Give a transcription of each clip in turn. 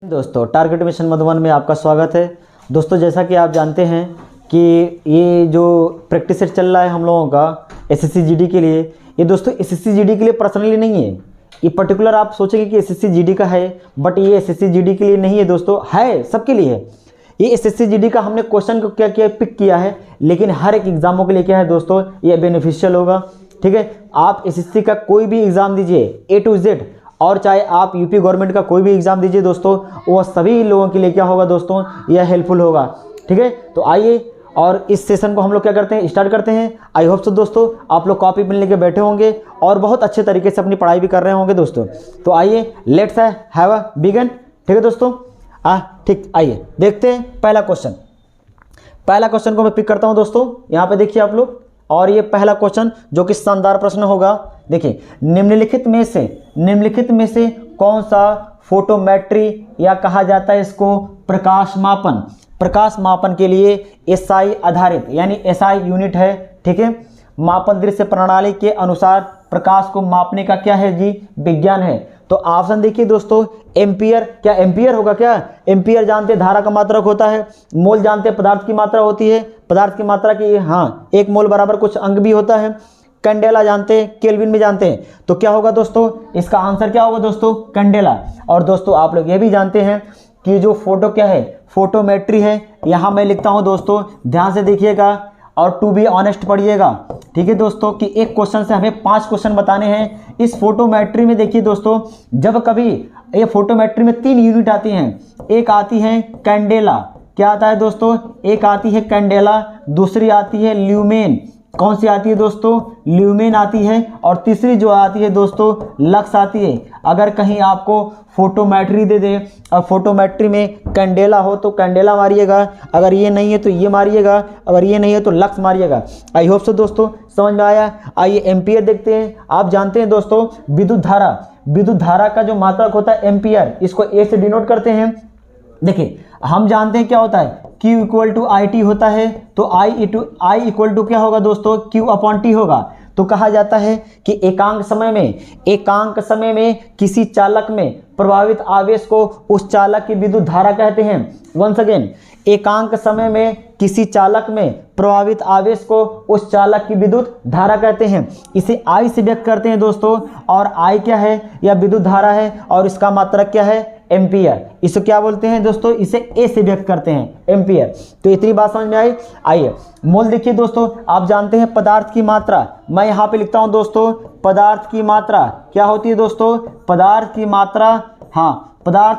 दोस्तों target mission Madhuban में आपका स्वागत है। दोस्तों जैसा कि आप जानते हैं कि ये जो प्रैक्टिस सेट चल रहा है हम लोगों का एसएससी जीडी के लिए, ये दोस्तों एसएससी जीडी के लिए पर्सनली नहीं है। ये पर्टिकुलर आप सोचेंगे कि एसएससी जीडी का है, बट ये एसएससी जीडी के लिए नहीं है दोस्तों, है सबके लिए है। ये एसएससी जीडी का हमने क्वेश्चन को क्या किया, पिक किया है, लेकिन हर एक एग्जामों के लिए क्या है दोस्तों, ये बेनिफिशियल होगा। ठीक है, आप एसएससी का कोई भी एग्जाम दीजिए A to Z, और चाहे आप यूपी गवर्नमेंट का कोई भी एग्जाम दीजिए दोस्तों, वो सभी लोगों के लिए क्या होगा दोस्तों, यह हेल्पफुल होगा। ठीक है, तो आइए और इस सेशन को हम लोग क्या करते हैं, स्टार्ट करते हैं। आई होप सो दोस्तों आप लोग कॉपी पेन लेके बैठे होंगे और बहुत अच्छे तरीके से अपनी पढ़ाई भी कर रहे होंगे दोस्तों। तो आइए लेट्स हैव अ बिगिन। ठीक है दोस्तों, ठीक, आइए देखते हैं पहला क्वेश्चन। पहला क्वेश्चन को मैं पिक करता हूँ दोस्तों, यहाँ पे देखिए आप लोग, और ये पहला क्वेश्चन जो कि शानदार प्रश्न होगा। देखिए, निम्नलिखित में से कौन सा फोटोमेट्री या कहा जाता है इसको प्रकाश मापन के लिए एसआई आधारित यानी एसआई यूनिट है। ठीक है, मापन दृश्य प्रणाली के अनुसार प्रकाश को मापने का क्या है जी, विज्ञान है। तो ऑप्शन देखिए दोस्तों, एम्पियर, क्या एम्पियर होगा, क्या एम्पियर जानते हैं धारा का मात्रक होता है, मोल जानते हैं पदार्थ की मात्रा होती है, पदार्थ की मात्रा की एक मोल बराबर कुछ अंक भी होता है, कैंडेला जानते हैं, केल्विन में जानते हैं। तो क्या होगा दोस्तों, इसका आंसर क्या होगा दोस्तों, कैंडेला। और दोस्तों आप लोग ये भी जानते हैं कि जो फोटो क्या है, फोटोमेट्री है। यहाँ मैं लिखता हूँ दोस्तों, ध्यान से देखिएगा और टू बी ऑनेस्ट पढ़िएगा। ठीक है दोस्तों, कि एक क्वेश्चन से हमें 5 क्वेश्चन बताने हैं। इस फोटोमेट्री में देखिए दोस्तों, जब कभी ये फोटोमेट्री में 3 यूनिट आती हैं, एक आती है कैंडेला, क्या आता है दोस्तों, एक आती है कैंडेला, दूसरी आती है ल्यूमेन। कौन सी आती है दोस्तों, ल्यूमेन आती है, और तीसरी जो आती है दोस्तों, लक्स आती है। अगर कहीं आपको फोटोमेट्री दे दे और फोटोमेट्री में कैंडेला हो तो कैंडेला मारिएगा, अगर ये नहीं है तो ये मारिएगा, अगर ये नहीं है तो लक्स मारिएगा। आई होप सो दोस्तों समझ में आया। आइए एम्पियर देखते हैं। आप जानते हैं दोस्तों, विद्युत धारा का जो मात्रक होता है एम्पियर, इसको ए से डिनोट करते हैं। देखिए, हम जानते हैं क्या होता है, Q equal to I T होता है, तो I इक्वल टू क्या होगा दोस्तों, Q अपॉन टी होगा। तो कहा जाता है कि एकांक समय में किसी चालक में प्रभावित आवेश को उस चालक की विद्युत धारा कहते हैं। वंस अगेन, एकांक समय में किसी चालक में प्रभावित आवेश को उस चालक की विद्युत धारा कहते हैं। इसे I से व्यक्त करते हैं दोस्तों, और I क्या है, यह विद्युत धारा है, और इसका मात्रक क्या है, एम्पियर। इसे क्या बोलते हैं दोस्तों, इसे ए से व्यक्त करते हैं, एम्पियर। तो इतनी बात समझ में आई। आइए मोल देखिए दोस्तों, आप जानते हैं पदार्थ की मात्रा, मैं यहाँ पे लिखता हूँ दोस्तों, पदार्थ की मात्रा क्या होती है दोस्तों, पदार्थ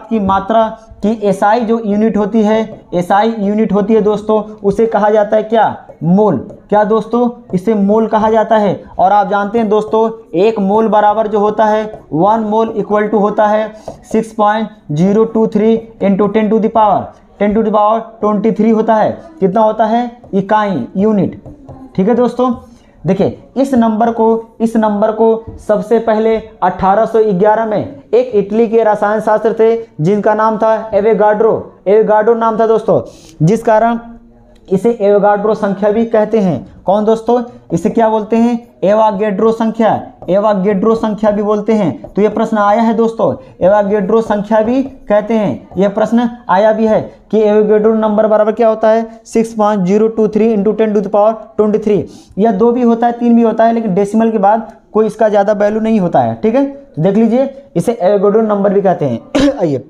की मात्रा की एसआई जो यूनिट होती है, एसआई यूनिट होती है दोस्तों, उसे कहा जाता है क्या, मोल। क्या दोस्तों, इसे मोल कहा जाता है। और आप जानते हैं दोस्तों, 1 मोल बराबर जो होता है, 1 मोल इक्वल टू होता है 6.023 इंटू 10 टू द पावर 23 होता है। कितना होता है, इकाई, यूनिट। ठीक है दोस्तों, देखिए इस नंबर को सबसे पहले 1811 में एक इटली के रसायन शास्त्र थे जिनका नाम था एवोगाड्रो नाम था दोस्तों, जिस कारण इसे एवोगाड्रो संख्या भी कहते हैं। कौन दोस्तों, इसे क्या बोलते हैं, एवोगाड्रो संख्या भी बोलते हैं। तो ये प्रश्न आया है दोस्तों, एवोगाड्रो संख्या भी कहते हैं, यह प्रश्न आया भी है कि एवोगाड्रो नंबर बराबर क्या होता है, 6.023 इंटू 10 टू द पावर 23। यह 2 भी होता है, 3 भी होता है, लेकिन डेसिमल के बाद कोई इसका ज़्यादा वैल्यू नहीं होता है। ठीक है, तो देख लीजिए, इसे एवोगाड्रो नंबर भी कहते हैं। आइए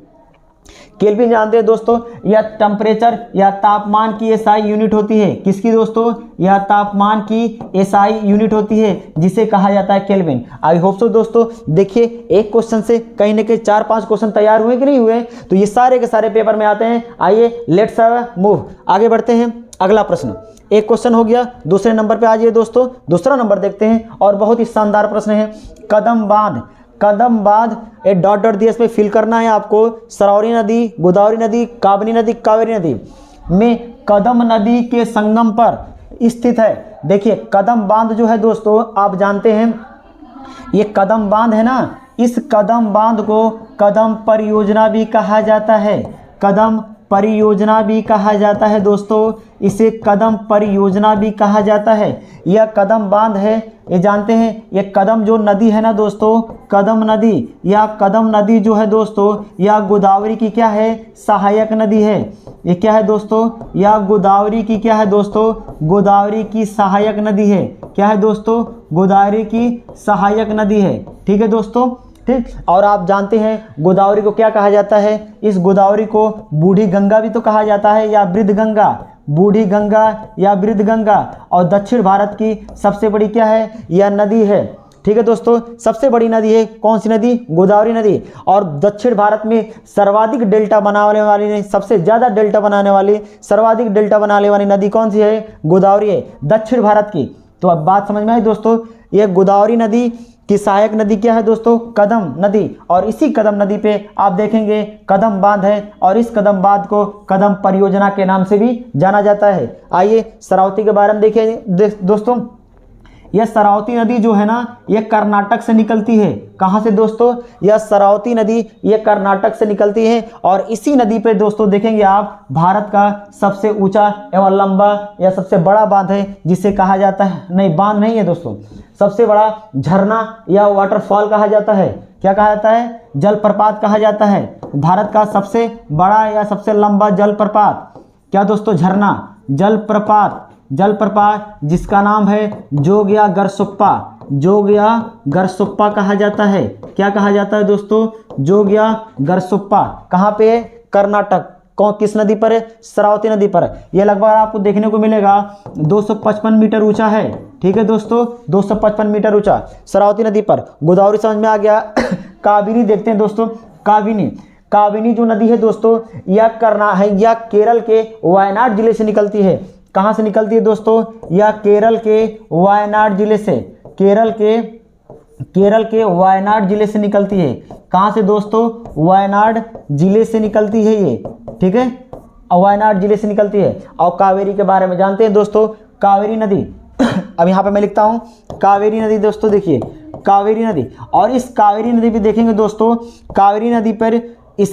केल्विन जानते हैं दोस्तों, यह टेम्परेचर या तापमान की एसआई यूनिट होती है। किसकी दोस्तों, यह तापमान की एसआई यूनिट होती है, जिसे कहा जाता है केल्विन। आई होप सो दोस्तों, देखिए एक क्वेश्चन से कहीं ना कहीं 4-5 क्वेश्चन तैयार हुए कि नहीं हुए, तो ये सारे के सारे पेपर में आते हैं। आइए लेट्स मूव, आगे बढ़ते हैं। अगला प्रश्न, एक क्वेश्चन हो गया, दूसरे नंबर पे आ जाइए दोस्तों, दूसरा नंबर देखते हैं, और बहुत ही शानदार प्रश्न है। कदम बांध ए डॉट दिया, इसमें फिल करना है आपको। सरौरी नदी, गोदावरी नदी, काबनी नदी, कावेरी नदी में कदम नदी के संगम पर स्थित है। देखिए कदम बांध जो है दोस्तों, आप जानते हैं ये कदम बांध है ना, इस कदम बांध को कदम परियोजना भी कहा जाता है। कदम परियोजना भी कहा जाता है दोस्तों, इसे कदम परियोजना भी कहा जाता है। यह कदम बांध है, ये जानते हैं, ये कदम जो नदी है ना दोस्तों, कदम नदी, या कदम नदी जो है दोस्तों, यह गोदावरी की क्या है, सहायक नदी है। ये क्या है दोस्तों, यह गोदावरी की क्या है दोस्तों, गोदावरी की सहायक नदी है। क्या है दोस्तों, गोदावरी की सहायक नदी है। ठीक है दोस्तों, ठीक। और आप जानते हैं गोदावरी को क्या कहा जाता है, इस गोदावरी को बूढ़ी गंगा भी तो कहा जाता है, या वृद्ध गंगा, बूढ़ी गंगा या वृद्ध गंगा। और दक्षिण भारत की सबसे बड़ी क्या है, यह नदी है। ठीक है दोस्तों, सबसे बड़ी नदी है कौन सी नदी, गोदावरी नदी। और दक्षिण भारत में सर्वाधिक डेल्टा बनाने वाली, सबसे ज़्यादा डेल्टा बनाने वाली, सर्वाधिक डेल्टा बनाने वाली नदी कौन सी है, गोदावरी है, दक्षिण भारत की। तो अब बात समझ में आई दोस्तों, यह गोदावरी नदी की सहायक नदी क्या है दोस्तों, कदम नदी। और इसी कदम नदी पे आप देखेंगे कदम बांध है, और इस कदम बांध को कदम परियोजना के नाम से भी जाना जाता है। आइए शरावती के बारे में देखिए दोस्तों। यह शरावती नदी जो है ना, यह कर्नाटक से निकलती है। कहाँ से दोस्तों, यह शरावती नदी यह कर्नाटक से निकलती है। और इसी नदी पे दोस्तों देखेंगे आप, भारत का सबसे ऊंचा एवं लंबा या सबसे बड़ा बांध है, जिसे कहा जाता है, नहीं बांध नहीं है दोस्तों, सबसे बड़ा झरना या वाटरफॉल कहा जाता है। क्या कहा जाता है, जलप्रपात कहा जाता है। भारत का सबसे बड़ा या सबसे लंबा जलप्रपात क्या दोस्तों, झरना, जलप्रपात, जलप्रपात जिसका नाम है जोगिया गरसुप्पा, जोगिया गरसुप्पा कहा जाता है। क्या कहा जाता है दोस्तों, जोगिया गरसुप्पा। कहाँ पे है, कर्नाटक। कौन, किस नदी पर है, शरावती नदी पर। यह लगभग आपको देखने को मिलेगा 255 मीटर ऊंचा है। ठीक है दोस्तों, 255 मीटर ऊंचा शरावती नदी पर। गोदावरी समझ में आ गया। काबिनी देखते हैं दोस्तों, काबिनी, काबिनी जो नदी है दोस्तों, यह केरल के वायनाड जिले से निकलती है। कहाँ से निकलती है दोस्तों, यह केरल के वायनाड जिले से, केरल के वायनाड जिले से निकलती है। कहाँ से दोस्तों, वायनाड जिले से निकलती है ये। ठीक है, वायनाड जिले से निकलती है। और कावेरी के बारे में जानते हैं दोस्तों, कावेरी नदी अब यहाँ पे मैं लिखता हूँ कावेरी नदी दोस्तों, देखिए कावेरी नदी। और इस कावेरी नदी पे देखेंगे दोस्तों, कावेरी नदी पर इस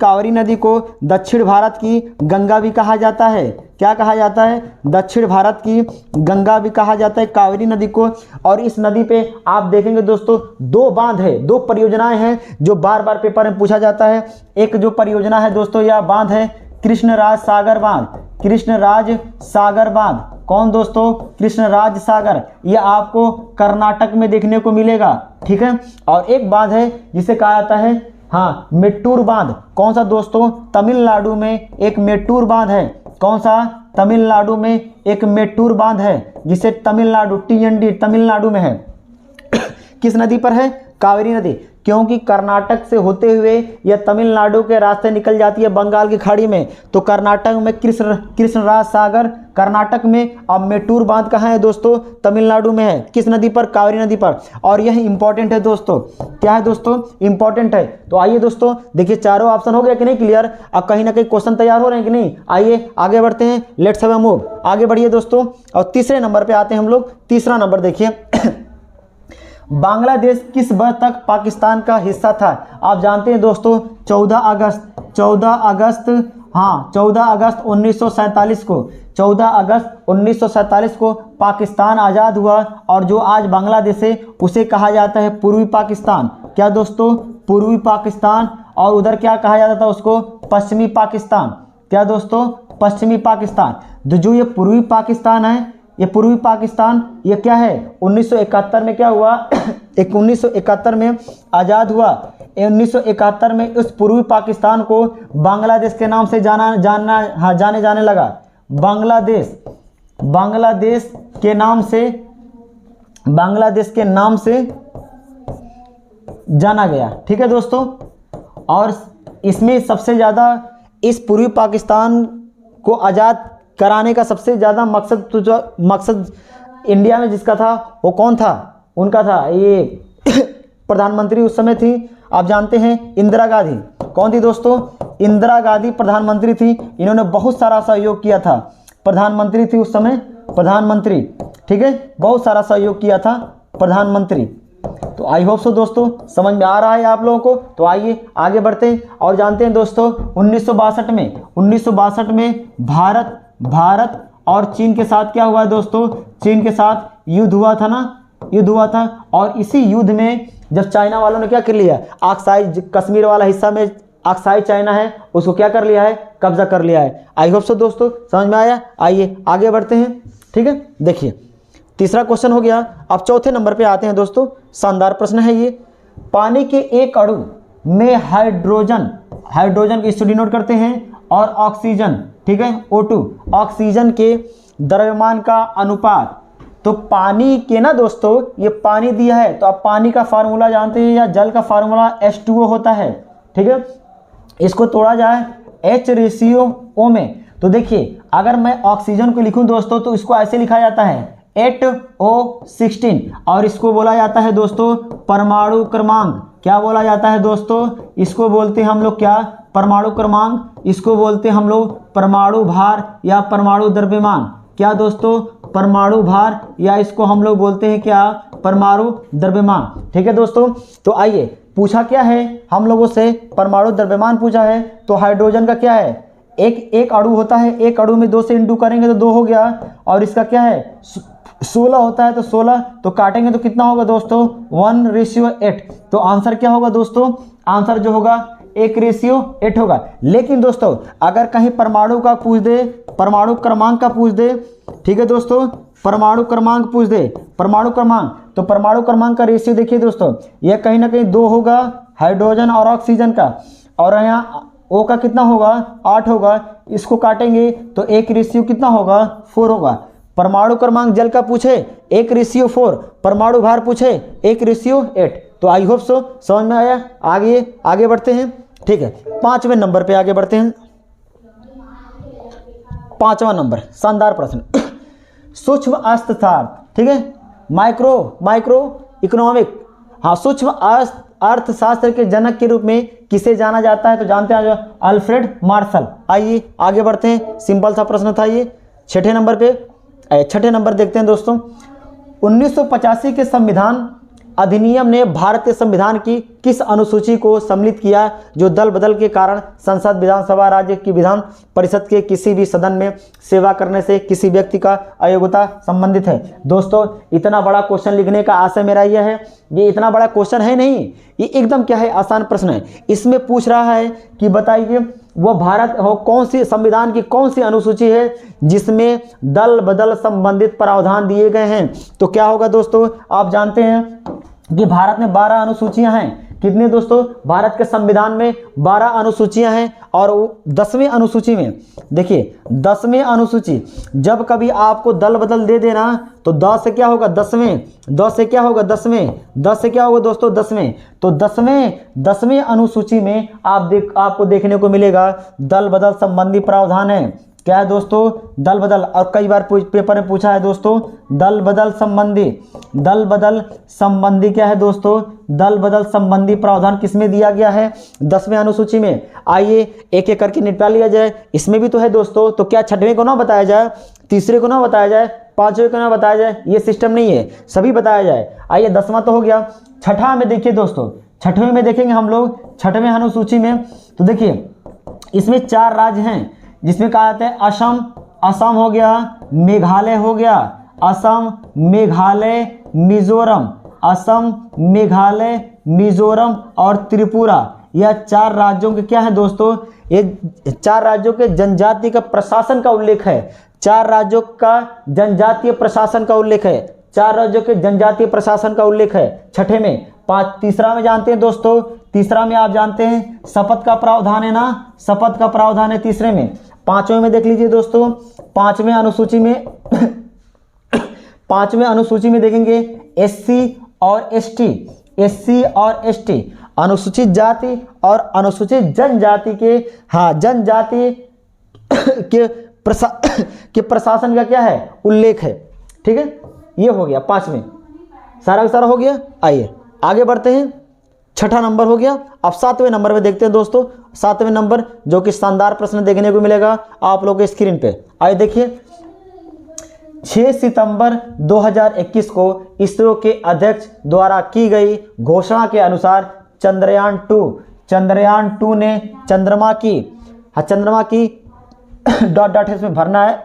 कावेरी नदी को दक्षिण भारत की गंगा भी कहा जाता है। क्या कहा जाता है, दक्षिण भारत की गंगा भी कहा जाता है कावेरी नदी को। और इस नदी पे आप देखेंगे दोस्तों, दो बांध है, दो परियोजनाएं हैं जो बार बार पेपर में पूछा जाता है। एक जो परियोजना है दोस्तों, यह बांध है कृष्णराज सागर बांध, कृष्णराज सागर बांध। कौन दोस्तों, कृष्णराज सागर। यह आपको कर्नाटक में देखने को मिलेगा। ठीक है, और एक बांध है जिसे कहा जाता है, हाँ, मेट्टूर बांध। कौन सा दोस्तों, तमिलनाडु में एक मेट्टूर बांध है। कौन सा, तमिलनाडु में एक मेट्टूर बांध है, जिसे तमिलनाडु, TND तमिलनाडु में है। किस नदी पर है, कावेरी नदी। क्योंकि कर्नाटक से होते हुए यह तमिलनाडु के रास्ते निकल जाती है बंगाल की खाड़ी में। तो कर्नाटक में कृष्णराज सागर कर्नाटक में, अब मेट्टूर बांध कहाँ है दोस्तों, तमिलनाडु में है। किस नदी पर, कावेरी नदी पर। और यह इंपॉर्टेंट है दोस्तों। क्या है दोस्तों, इंपॉर्टेंट है। तो आइए दोस्तों देखिए, चारों ऑप्शन हो गया कि नहीं क्लियर। अब कहीं ना कहीं क्वेश्चन तैयार हो रहे हैं कि नहीं। आइए आगे बढ़ते हैं, लेट्स हैव अ मूव, आगे बढ़िए दोस्तों। और तीसरे नंबर पर आते हैं हम लोग। तीसरा नंबर देखिए, बांग्लादेश किस वर्ष तक पाकिस्तान का हिस्सा था। आप जानते हैं दोस्तों, 14 अगस्त 1947 को, 14 अगस्त 1947 को पाकिस्तान आज़ाद हुआ। और जो आज बांग्लादेश है उसे कहा जाता है पूर्वी पाकिस्तान। क्या दोस्तों, पूर्वी पाकिस्तान। और उधर क्या कहा जाता था उसको, पश्चिमी पाकिस्तान। क्या दोस्तों, पश्चिमी पाकिस्तान। जो ये पूर्वी पाकिस्तान है, ये पूर्वी पाकिस्तान, ये क्या है, 1971 में क्या हुआ 1971 में आज़ाद हुआ। 1971 में उस पूर्वी पाकिस्तान को बांग्लादेश के नाम से जाने जाने लगा। बांग्लादेश के नाम से जाना गया। ठीक है दोस्तों। और इसमें सबसे ज़्यादा इस पूर्वी पाकिस्तान को आज़ाद कराने का सबसे ज़्यादा मकसद इंडिया में जिसका था वो कौन था, उनका था, ये प्रधानमंत्री उस समय थी, आप जानते हैं, इंदिरा गांधी। कौन थी दोस्तों, इंदिरा गांधी प्रधानमंत्री थी। इन्होंने बहुत सारा सहयोग किया था, प्रधानमंत्री थी उस समय, प्रधानमंत्री। ठीक है, बहुत सारा सहयोग किया था प्रधानमंत्री। तो आई होप सो दोस्तों समझ में आ रहा है आप लोगों को। तो आइए आगे बढ़ते हैं और जानते हैं दोस्तों 1962 में भारत और चीन के साथ क्या हुआ दोस्तों, चीन के साथ युद्ध हुआ था ना, युद्ध हुआ था। और इसी युद्ध में जब चाइना वालों ने क्या कर लिया, अक्साई कश्मीर वाला हिस्सा में अक्साई चाइना है उसको क्या कर लिया है, कब्जा कर लिया है। आई होप सो दोस्तों समझ में आया। आइए आगे बढ़ते हैं, ठीक है। देखिए तीसरा क्वेश्चन हो गया। अब चौथे नंबर पे आते हैं दोस्तों, शानदार प्रश्न है ये। पानी के एक अणु में हाइड्रोजन की स्टडी नोट करते हैं और ऑक्सीजन, ठीक है, O2 ऑक्सीजन के द्रव्यमान का अनुपात। तो पानी के ना दोस्तों, ये पानी दिया है तो आप पानी का फार्मूला जानते हैं या जल का फार्मूला H2O होता है, ठीक है। इसको तोड़ा जाए H/O में, तो देखिए अगर मैं ऑक्सीजन को लिखूं दोस्तों तो इसको ऐसे लिखा जाता है 8O16 और इसको बोला जाता है दोस्तों परमाणु क्रमांक। क्या बोला जाता है दोस्तों, इसको बोलते हैं हम लोग क्या, परमाणु क्रमांक। इसको बोलते हैं हम लोग परमाणु भार या परमाणु द्रव्यमान। क्या दोस्तों, परमाणु भार या इसको हम लोग बोलते हैं क्या, परमाणु द्रव्यमान, ठीक है दोस्तों। तो आइए पूछा क्या है हम लोगों से, परमाणु द्रव्यमान पूछा है। तो हाइड्रोजन का क्या है, एक अणु होता है, एक अणु में 2 से इंटू करेंगे तो 2 हो गया। और इसका क्या है 16 होता है तो 16, तो काटेंगे तो कितना होगा दोस्तों 1/8। तो आंसर क्या होगा दोस्तों, आंसर जो होगा 1/8 होगा। लेकिन दोस्तों अगर कहीं परमाणु का पूछ दे, परमाणु क्रमांक का पूछ दे, ठीक है दोस्तों, परमाणु क्रमांक पूछ दे, परमाणु क्रमांक, तो परमाणु क्रमांक का रेशियो देखिए दोस्तों, यह कहीं ना कहीं 2 होगा हाइड्रोजन और ऑक्सीजन का, और यहाँ O का कितना होगा 8 होगा। इसको काटेंगे तो 1/4 कितना होगा 4 होगा। परमाणु क्रमांक जल का पूछे 1/4, परमाणु भार पूछे 1/8। तो आई होप सो समझ में आया। आगे बढ़ते हैं, ठीक है। 5वें नंबर पे आगे बढ़ते हैं। 5वां नंबर शानदार प्रश्न सूक्ष्म अर्थशास्त्र, ठीक है, माइक्रो इकोनॉमिक। हाँ, सूक्ष्म अर्थशास्त्र के जनक के रूप में किसे जाना जाता है, तो जानते हैं अल्फ्रेड मार्शल। आइए आगे बढ़ते हैं, सिंपल सा प्रश्न था ये। छठे नंबर देखते हैं दोस्तों। 1985 के संविधान अधिनियम ने भारतीय संविधान की किस अनुसूची को सम्मिलित किया, जो दल बदल के कारण संसद, विधानसभा, राज्य की विधान परिषद के किसी भी सदन में सेवा करने से किसी व्यक्ति का अयोग्यता संबंधित है। दोस्तों इतना बड़ा क्वेश्चन लिखने का आशय मेरा यह है, ये इतना बड़ा क्वेश्चन है नहीं, ये एकदम क्या है आसान प्रश्न है। इसमें पूछ रहा है कि बताइए वो भारत हो कौन सी संविधान की कौन सी अनुसूची है जिसमें दल बदल संबंधित प्रावधान दिए गए हैं। तो क्या होगा दोस्तों, आप जानते हैं कि भारत में 12 अनुसूचियां हैं। कितने दोस्तों, भारत के संविधान में 12 अनुसूचियां हैं। और 10वें अनुसूची में देखिए, 10वें अनुसूची जब कभी आपको दल बदल दे देना तो 10 से क्या होगा 10वें, 10 से क्या होगा 10वें, 10 से क्या होगा दोस्तों 10वें। तो 10वें अनुसूची में आपको देखने को मिलेगा दल बदल संबंधी प्रावधान है। क्या है दोस्तों, दल बदल। और कई बार पेपर में पूछा है दोस्तों दल बदल संबंधी क्या है दोस्तों, दल बदल संबंधी प्रावधान किसमें दिया गया है 10वें अनुसूची में। आइए एक एक करके निपटा लिया जाए। इसमें भी तो है दोस्तों, तो क्या 6वें को ना बताया जाए, तीसरे को ना बताया जाए, 5वें को ना बताया जाए, ये सिस्टम नहीं है, सभी बताया जाए। आइए 10वां तो हो गया। 6ठा में देखिए दोस्तों, 6ठवें में देखेंगे हम लोग 6ठवें अनुसूची में। तो देखिए इसमें 4 राज्य हैं जिसमें कहा जाता है असम हो गया, मेघालय हो गया, असम, मेघालय, मिजोरम, असम, मेघालय, मिजोरम और त्रिपुरा। यह 4 राज्यों के क्या है दोस्तों, ये 4 राज्यों के जनजातीय का प्रशासन का उल्लेख है। 4 राज्यों का जनजातीय प्रशासन का उल्लेख है, 4 राज्यों के जनजातीय प्रशासन का उल्लेख है 6ठे में। तीसरा में जानते हैं दोस्तों, तीसरा में आप जानते हैं शपथ का प्रावधान है ना, शपथ का प्रावधान है तीसरे में। 5वें में देख लीजिए दोस्तों, 5वें अनुसूची में 5वें अनुसूची में देखेंगे एससी और एसटी, अनुसूचित जाति और अनुसूचित जनजाति के, हाँ, जनजाति के प्रशासन का क्या है उल्लेख है। ठीक है, ये हो गया 5वें, सारा का सारा हो गया। आइए आगे बढ़ते हैं, 6ठा नंबर हो गया। अब 7वें नंबर में देखते हैं दोस्तों, 7वें नंबर जो कि शानदार प्रश्न देखने को मिलेगा आप लोगों के स्क्रीन पे। आइए देखिए, 6 सितंबर 2021 को इसरो के अध्यक्ष द्वारा की गई घोषणा के अनुसार चंद्रयान 2 ने चंद्रमा की डॉट डॉट इसमें भरना है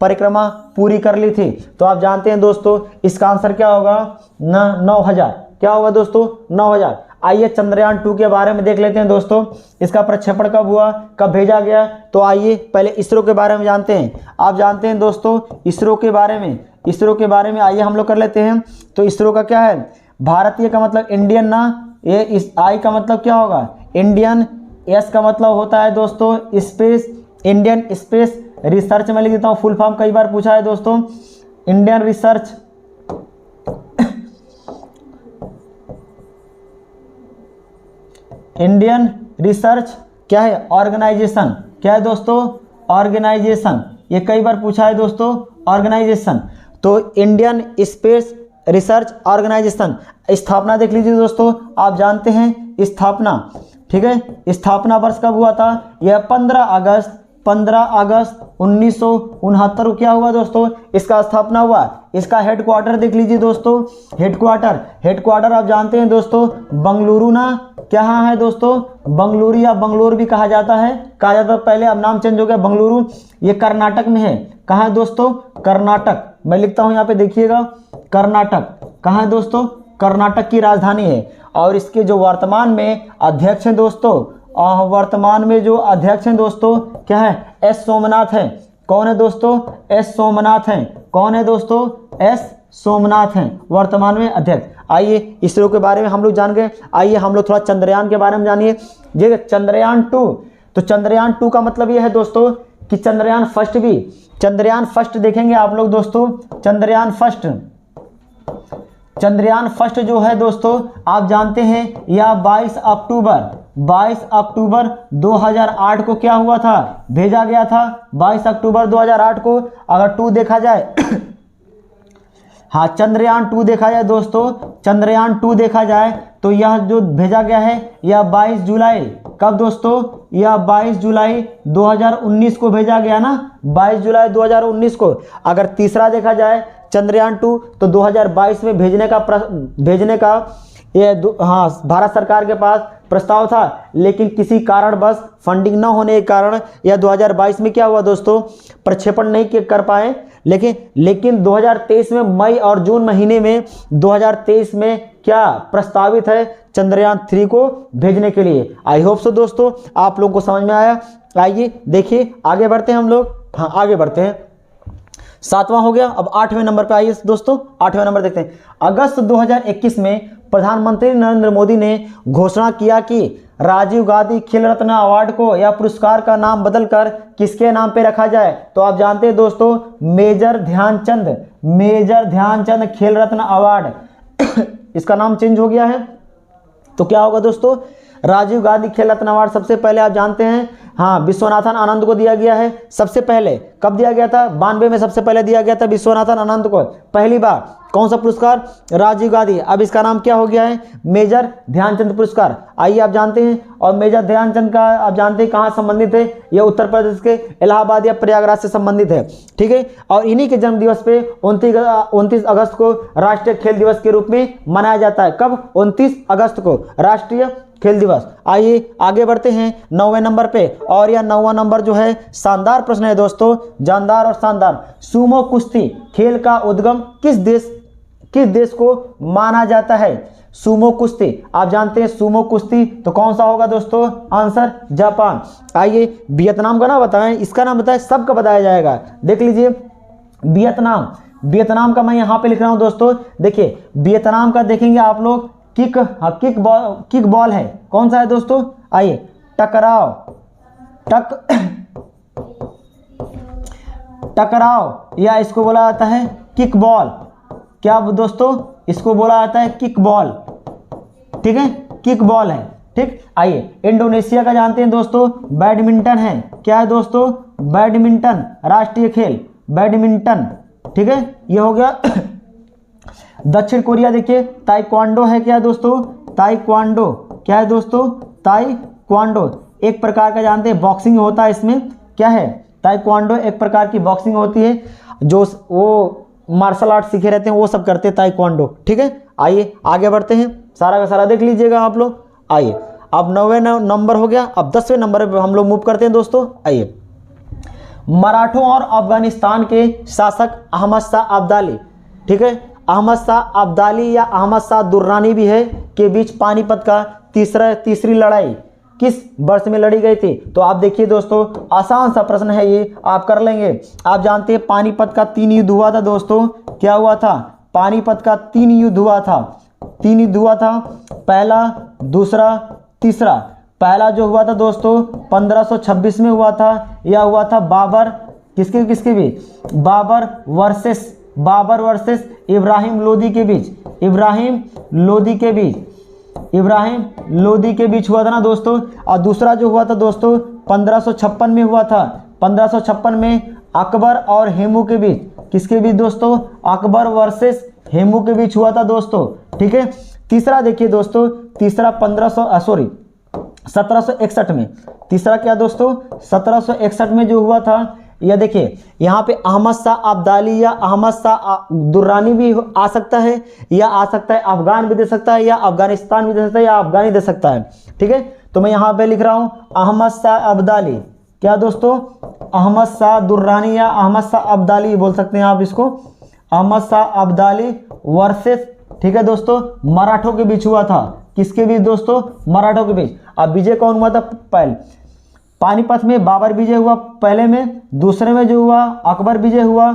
परिक्रमा पूरी कर ली थी। तो आप जानते हैं दोस्तों इसका आंसर क्या होगा, 9000। क्या होगा दोस्तों, 9000। आइए चंद्रयान 2 के बारे में देख लेते हैं दोस्तों, इसका प्रक्षेपण कब हुआ, कब भेजा गया। तो आइए पहले इसरो के बारे में जानते हैं। आप जानते हैं दोस्तों इसरो के बारे में आइए हम लोग कर लेते हैं। तो इसरो का क्या है, भारतीय का मतलब इंडियन ना, ये इस आई का मतलब क्या होगा, इंडियन। एस का मतलब होता है दोस्तों स्पेस, इंडियन स्पेस रिसर्च। मैं लिख देता हूँ फुल फॉर्म, कई बार पूछा है दोस्तों, इंडियन रिसर्च क्या है, ऑर्गेनाइजेशन। क्या है दोस्तों, ऑर्गेनाइजेशन। ये कई बार पूछा है दोस्तों, ऑर्गेनाइजेशन। तो इंडियन स्पेस रिसर्च ऑर्गेनाइजेशन। स्थापना देख लीजिए दोस्तों, आप जानते हैं स्थापना, ठीक है। स्थापना वर्ष कब हुआ था, यह 15 अगस्त 1969 को क्या हुआ दोस्तों, इसका स्थापना हुआ। इसका हेडक्वार्टर देख लीजिए दोस्तों, हेडक्वार्टर आप जानते हैं दोस्तों बंगलुरु ना, क्या है दोस्तों, बंगलुरु या बंगलोर भी कहा जाता है पहले, अब नाम चेंज हो गया बंगलुरु। ये कर्नाटक में है। कहाँ है दोस्तों, कर्नाटक। मैं लिखता हूँ यहाँ पे देखिएगा, कर्नाटक। कहाँ है दोस्तों, कर्नाटक की राजधानी है। और इसके जो वर्तमान में अध्यक्ष हैं दोस्तों, क्या है, एस सोमनाथ हैं। कौन है दोस्तों, एस सोमनाथ हैं। कौन है दोस्तों, एस सोमनाथ हैं वर्तमान में अध्यक्ष। आइए इसरो के बारे में हम लोग जान गए। आइए हम लोग थोड़ा चंद्रयान के बारे में जानिए। ये चंद्रयान 2, तो चंद्रयान 2 का मतलब ये है दोस्तों कि चंद्रयान फर्स्ट देखेंगे आप लोग दोस्तों। चंद्रयान फर्स्ट जो है दोस्तों आप जानते हैं, यह 22 अक्टूबर 2008 को क्या हुआ था, भेजा गया था 22 अक्टूबर 2008 को। अगर 2 देखा जाए हाँ चंद्रयान 2 देखा जाए दोस्तों, चंद्रयान 2 देखा जाए तो यह जो भेजा गया है यह 22 जुलाई, कब दोस्तों, यह 22 जुलाई 2019 को भेजा गया ना, 22 जुलाई 2019 को। अगर तीसरा देखा जाए चंद्रयान 2 तो 2022 में भेजने का ये भारत सरकार के पास प्रस्ताव था, लेकिन किसी कारणवश फंडिंग न होने के कारण यह 2022 में क्या हुआ दोस्तों, प्रक्षेपण नहीं कर पाए। लेकिन 2023 में मई और जून महीने में 2023 में क्या प्रस्तावित है, चंद्रयान 3 को भेजने के लिए। आई होप सो दोस्तों आप लोगों को समझ में आया। आइए देखिए आगे बढ़ते हैं हम लोग। हाँ आगे बढ़ते हैं, 7वां हो गया। अब 8वें नंबर पे आइए दोस्तों, 8वें नंबर देखते हैं। अगस्त 2021 में प्रधानमंत्री नरेंद्र मोदी ने घोषणा किया कि राजीव गांधी खेल रत्न अवार्ड को या पुरस्कार का नाम बदलकर किसके नाम पे रखा जाए। तो आप जानते हैं दोस्तों मेजर ध्यानचंद खेल रत्न अवार्ड इसका नाम चेंज हो गया है। तो क्या होगा दोस्तों, राजीव गांधी खेल रत्न अवार्ड सबसे पहले आप जानते हैं हाँ विश्वनाथन आनंद को दिया गया है। सबसे पहले कब दिया गया था, 92 में सबसे पहले दिया गया था विश्वनाथन आनंद को पहली बार। कौन सा पुरस्कार, राजीव गांधी। अब इसका नाम क्या हो गया है, मेजर ध्यानचंद पुरस्कार। आइए आप जानते हैं, और मेजर ध्यानचंद का आप जानते हैं कहाँ संबंधित है, यह उत्तर प्रदेश के इलाहाबाद या प्रयागराज से संबंधित है, ठीक है। और इन्हीं के जन्म दिवस पे 29 अगस्त को राष्ट्रीय खेल दिवस के रूप में मनाया जाता है। कब, 29 अगस्त को राष्ट्रीय खेल दिवस। आइए आगे बढ़ते हैं 9वें नंबर पे, और यह 9वां नंबर जो है शानदार प्रश्न है दोस्तों, जानदार और शानदार। सुमो कुश्ती खेल का उद्गम किस देश को माना जाता है। सुमो कुश्ती आप जानते हैं, सुमो कुश्ती तो कौन सा होगा दोस्तों, आंसर जापान। आइए वियतनाम का ना बताएं, इसका नाम बताएं, सबका बताया जाएगा। देख लीजिए वियतनाम का मैं यहाँ पे लिख रहा हूँ दोस्तों। देखिए वियतनाम का देखेंगे आप लोग, किक बॉल है। कौन सा है दोस्तों, आइए टकराव या इसको बोला जाता है किक बॉल। क्या दोस्तों, इसको बोला जाता है किक बॉल, ठीक है, किक बॉल है, ठीक। आइए इंडोनेशिया का जानते हैं दोस्तों, बैडमिंटन है। क्या है दोस्तों, बैडमिंटन, राष्ट्रीय खेल बैडमिंटन, ठीक है, ये हो गया। दक्षिण कोरिया देखिए ताइक्वांडो है। क्या है दोस्तों, ताइक्वांडो। क्या है दोस्तों, ताइक्वांडो एक प्रकार का जानते हैं बॉक्सिंग होता है इसमें। क्या है, ताइक्वांडो एक प्रकार की बॉक्सिंग होती है। जो वो मार्शल आर्ट सीखे रहते हैं वो सब करते हैं, ताइक्वांडो। ठीक है, आइए आगे बढ़ते हैं, सारा का सारा देख लीजिएगा आप लोग। आइए, अब 9वें नंबर हो गया, अब 10वें नंबर पे हम लोग मूव करते हैं दोस्तों। आइए, मराठों और अफगानिस्तान के शासक अहमद शाह अब्दाली, ठीक है, अहमद शाह अब्दाली या अहमद शाह दुर्रानी भी है, के बीच पानीपत का तीसरी लड़ाई किस वर्ष में लड़ी गई थी? तो आप देखिए दोस्तों, आसान सा प्रश्न है ये, आप कर लेंगे। आप जानते हैं पानीपत का 3 युद्ध हुआ था दोस्तों। क्या हुआ था? पानीपत का 3 युद्ध हुआ था। 3 युद्ध हुआ था, पहला, दूसरा, तीसरा। पहला जो हुआ था दोस्तों 1526 में हुआ था, यह हुआ था बाबर किसके बीच? बाबर वर्सेस इब्राहिम लोदी के बीच। इब्राहिम लोदी के बीच हुआ था ना दोस्तों। और दूसरा जो हुआ था दोस्तों 1556 में हुआ था। 1556 में अकबर और हेमू के बीच, किसके बीच दोस्तों? अकबर वर्सेस हेमू के बीच हुआ था दोस्तों। ठीक है, तीसरा देखिए दोस्तों, तीसरा 1761 में। तीसरा क्या दोस्तों? 1761 में जो हुआ था, यह देखिए यहाँ पे अहमद शाह अब्दाली या अहमद शाह दुर्रानी भी आ सकता है, या आ सकता है अफगान भी दे सकता है, या अफगानिस्तान भी दे सकता है, या अफगानी दे सकता है। ठीक है, तो मैं यहाँ पे लिख रहा हूँ अहमद शाह अब्दाली। क्या दोस्तों? अहमद शाह दुर्रानी या अहमद शाह अब्दाली बोल सकते हैं आप इसको। अहमद शाह अब्दाली वर्सेस, ठीक है दोस्तों, मराठों के बीच हुआ था। किसके बीच दोस्तों? मराठों के बीच। अब विजय कौन हुआ था? पहले पानीपत में बाबर विजय हुआ पहले में, दूसरे में जो हुआ अकबर विजय हुआ,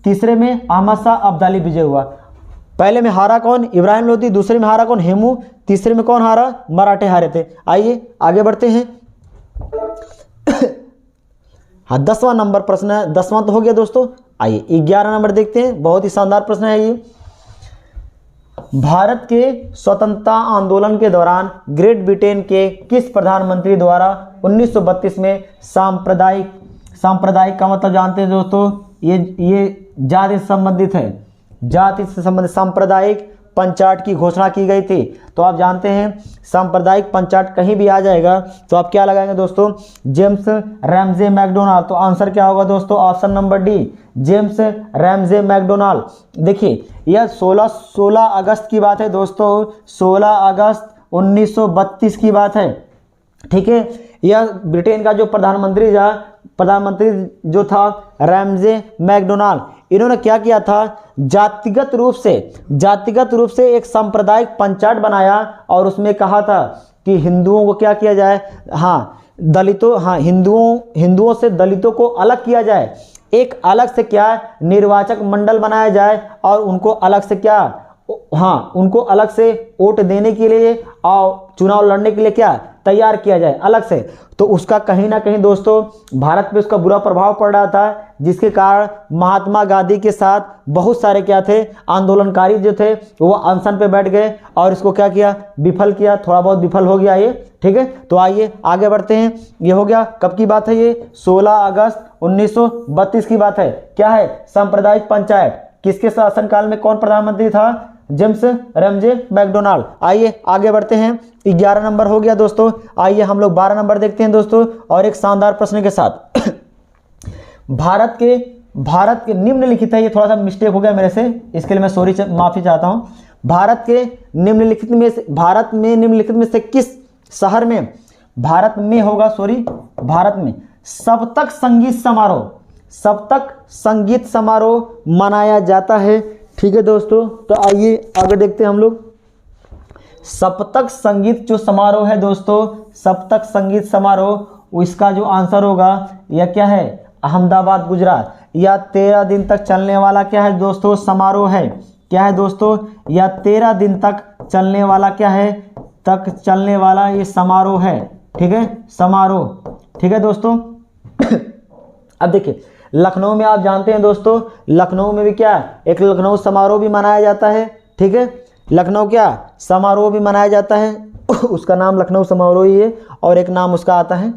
तीसरे में अहमद शाह अब्दाली विजय हुआ। पहले में हारा कौन? इब्राहिम लोदी। दूसरे में हारा कौन? हेमू। तीसरे में कौन हारा? मराठे हारे थे। आइए आगे बढ़ते हैं। हाँ, 10वां नंबर प्रश्न है। 10वां तो हो गया दोस्तों। आइए 11 नंबर देखते हैं, बहुत ही शानदार प्रश्न है ये। भारत के स्वतंत्रता आंदोलन के दौरान ग्रेट ब्रिटेन के किस प्रधानमंत्री द्वारा 1932 में सांप्रदायिक का मतलब जानते हैं दोस्तों, ये जाति से संबंधित है, जाति से संबंधित सांप्रदायिक पंचायत की घोषणा की गई थी। तो आप जानते हैं सांप्रदायिक पंचायत कहीं भी आ जाएगा तो आप क्या लगाएंगे दोस्तों? James Ramsay MacDonald. तो आंसर क्या होगा दोस्तों? Option number D, James Ramsay MacDonald. देखिए यह 16 अगस्त की बात है दोस्तों, 16 अगस्त 1932 की बात है। ठीक है, यह ब्रिटेन का जो प्रधानमंत्री जो था रैमजे मैकडोनाल्ड, इन्होंने क्या किया था? जातिगत रूप से एक सांप्रदायिक पंचायत बनाया और उसमें कहा था कि हिंदुओं को क्या किया जाए? हिंदुओं से दलितों को अलग किया जाए, एक अलग से क्या निर्वाचक मंडल बनाया जाए और उनको अलग से उनको अलग से वोट देने के लिए और चुनाव लड़ने के लिए क्या तैयार किया जाए अलग से। तो उसका कहीं ना कहीं दोस्तों भारत पे उसका बुरा प्रभाव पड़ रहा था, जिसके कारण महात्मा गांधी के साथ बहुत सारे क्या थे आंदोलनकारी जो थे वो अनशन पे बैठ गए और इसको क्या किया? विफल किया, थोड़ा बहुत विफल हो गया ये। ठीक है, तो आइए आगे बढ़ते हैं। ये हो गया, कब की बात है ये? 16 अगस्त 1932 की बात है। क्या है? सांप्रदायिक पंचायत। किसके शासनकाल में कौन प्रधानमंत्री था? James Ramsay MacDonald. आइए आगे बढ़ते हैं। 11 नंबर हो गया दोस्तों। आइए हम लोग 12 नंबर देखते हैं दोस्तों, और एक शानदार प्रश्न के साथ। भारत के निम्नलिखित है, ये थोड़ा सा मिस्टेक हो गया मेरे से, इसके लिए मैं सॉरी माफी चाहता हूं। भारत में निम्नलिखित में से किस शहर में भारत में सप्तक संगीत समारोह मनाया जाता है? ठीक है दोस्तों, तो आइए आगे देखते हैं हम लोग। सप्तक संगीत जो समारोह है दोस्तों, सप्तक संगीत समारोह, इसका जो आंसर होगा यह क्या है? अहमदाबाद गुजरात। या 13 दिन तक चलने वाला क्या है दोस्तों? समारोह है। क्या है दोस्तों? या 13 दिन तक चलने वाला क्या है? चलने वाला ये समारोह है। ठीक है, समारोह। ठीक है दोस्तों। अब देखिए लखनऊ में आप जानते हैं दोस्तों, लखनऊ में भी क्या एक लखनऊ समारोह भी मनाया जाता है। ठीक है, लखनऊ क्या समारोह भी मनाया जाता है उसका नाम लखनऊ समारोह ही है, और एक नाम उसका आता है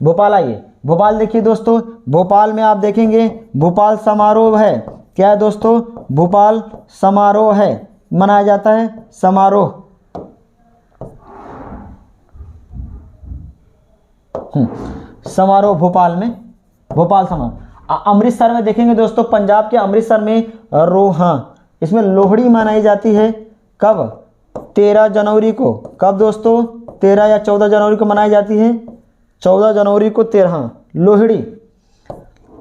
भोपाल। आइए भोपाल देखिए दोस्तों, भोपाल में आप देखेंगे भोपाल समारोह है। क्या है दोस्तों? भोपाल समारोह है, मनाया जाता है समारोह। समारोह भोपाल में, भोपाल समारोह। अमृतसर में देखेंगे दोस्तों, पंजाब के अमृतसर में रोहा, इसमें लोहड़ी मनाई जाती है कब? 13 जनवरी को। कब दोस्तों? 13 या 14 जनवरी को मनाई जाती है। 14 जनवरी को 13 लोहड़ी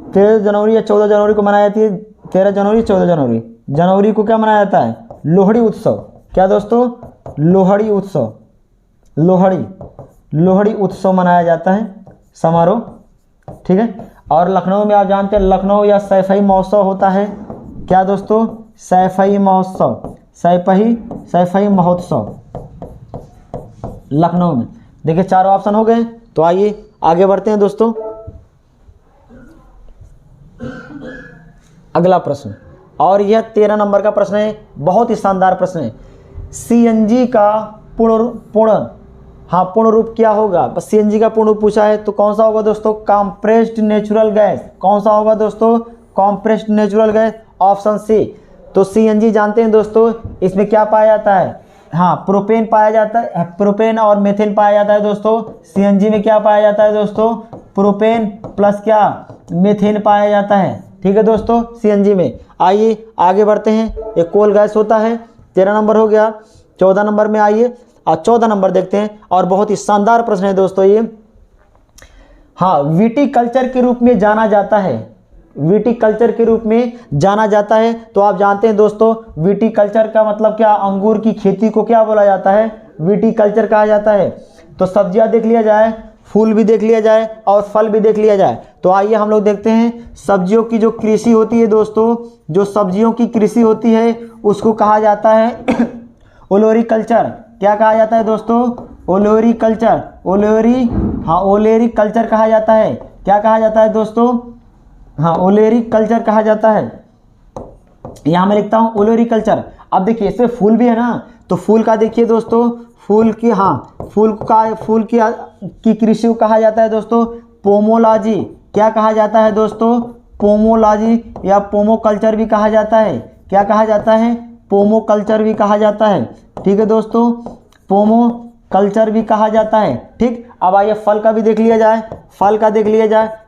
13 जनवरी या 14 जनवरी को मनाई जाती है। 13 जनवरी 14 जनवरी, जनवरी को क्या मनाया जाता है? लोहड़ी उत्सव। क्या दोस्तों? लोहड़ी उत्सव। लोहड़ी उत्सव मनाया जाता है, समारोह, ठीक है। और लखनऊ में आप जानते हैं लखनऊ या सैफई महोत्सव होता है। क्या दोस्तों? सैफई महोत्सव, सैफई महोत्सव लखनऊ में। देखिए चारों ऑप्शन हो गए, तो आइए आगे बढ़ते हैं दोस्तों। अगला प्रश्न, और यह 13 नंबर का प्रश्न है, बहुत ही शानदार प्रश्न है। सीएनजी का पूर्ण रूप क्या होगा? बस सीएनजी का पूर्ण रूप पूछा है, तो कौन सा होगा दोस्तों? Compressed natural gas. कौन सा होगा दोस्तों? Compressed natural gas, option C. तो सीएनजी जानते हैं दोस्तों, इसमें क्या पाया जाता है? हाँ, प्रोपेन पाया जाता है, प्रोपेन और मेथेन पाया जाता है दोस्तों। सीएनजी में क्या पाया जाता है दोस्तों? प्रोपेन प्लस क्या? मेथेन पाया जाता है, ठीक है दोस्तों, सीएनजी में। आइए आगे बढ़ते हैं। एक कोल गैस होता है। 13 नंबर हो गया। 14 नंबर में आइए, और 14 नंबर देखते हैं, और बहुत ही शानदार प्रश्न है दोस्तों ये। हाँ, विटीकल्चर के रूप में जाना जाता है, विटीकल्चर के रूप में जाना जाता है। तो आप जानते हैं दोस्तों, विटीकल्चर का मतलब क्या? अंगूर की खेती को क्या बोला जाता है? विटीकल्चर कहा जाता है। तो सब्जियां देख लिया जाए, फूल भी देख लिया जाए, और फल भी देख लिया जाए। तो आइए हम लोग देखते हैं, सब्जियों की जो कृषि होती है दोस्तों, जो सब्जियों की कृषि होती है उसको कहा जाता है ओलोरीकल्चर। क्या कहा जाता है दोस्तों? ओलोरीकल्चर। ओलेरीकल्चर कहा जाता है। क्या कहा जाता है दोस्तों? हाँ, ओलेरीकल्चर कहा जाता है। यहाँ मैं लिखता हूँ ओलेरीकल्चर। अब देखिए इसमें फूल भी है ना, तो फूल का देखिए दोस्तों, फूल की कृषि को कहा जाता है दोस्तों पोमोलॉजी। क्या कहा जाता है दोस्तों? पोमोलॉजी, या पोमोकल्चर भी कहा जाता है। क्या कहा जाता है? पोमोकल्चर भी कहा जाता है, ठीक है दोस्तों, पोमोकल्चर भी कहा जाता है, ठीक। अब आइए फल का भी देख लिया जाए,